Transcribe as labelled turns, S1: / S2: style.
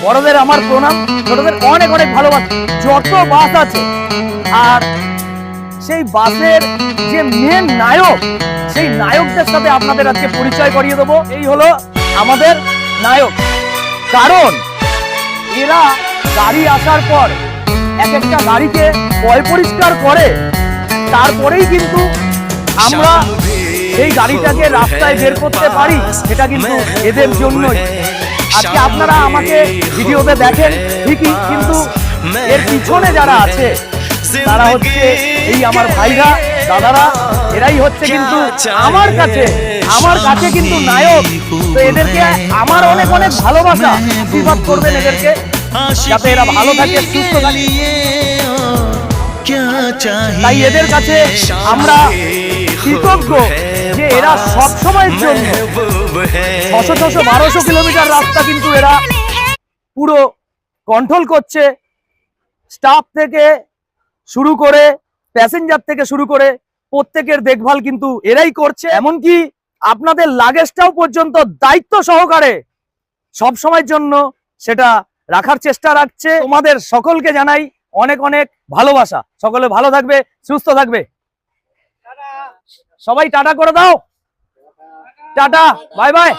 S1: বড়দের আমার প্রণাম, ছোটদের অনেক অনেক ভালোবাসা। যত বাস আছে, আর সেই বাসের যে মেন নায়ক, সেই নায়কদের সাথে আপনাদের আজকে পরিচয় করিয়ে দেবো। এই হলো আমাদের নায়ক। কারণ এরা গাড়ি আসার পর এক একটা গাড়িকে পয় পরিষ্কার করে, তারপরেই কিন্তু আমরা সেই গাড়িটাকে রাস্তায় বের করতে পারি। সেটা কিন্তু এদের জন্যই। আজকে আপনারা আমাকে ভিডিওতে দেখেন ঠিকই, কিন্তু এর পিছনে যারা আছে তারা হচ্ছে এই আমার ভাইরা, দাদারা, এরাই হচ্ছে কিন্তু আমার কাছে কিন্তু নায়ক। তো এদেরকে আমার অনেক অনেক ভালোবাসা, আশীর্বাদ করবেন এদেরকে, যাতে এরা ভালো থাকে, সুস্থ থাকে। তাই এদের কাছে আমরা কৃতজ্ঞ যে এরা সব সময়ের জন্য 600-1200 কিলোমিটার রাস্তা কিন্তু এরা পুরো কন্ট্রোল করছে। স্টাফ থেকে শুরু করে, প্যাসেঞ্জার থেকে শুরু করে প্রত্যেকের দেখভাল কিন্তু এরাই করছে। এমনকি আপনাদের লাগেজটাও পর্যন্ত দায়িত্ব সহকারে সব সময়ের জন্য সেটা রাখার চেষ্টা রাখছে। তোমাদের সকলকে জানাই অনেক অনেক ভালোবাসা। সকলে ভালো থাকবে, সুস্থ থাকবে। সবাই টাটা করে দাও। Tata, bye bye.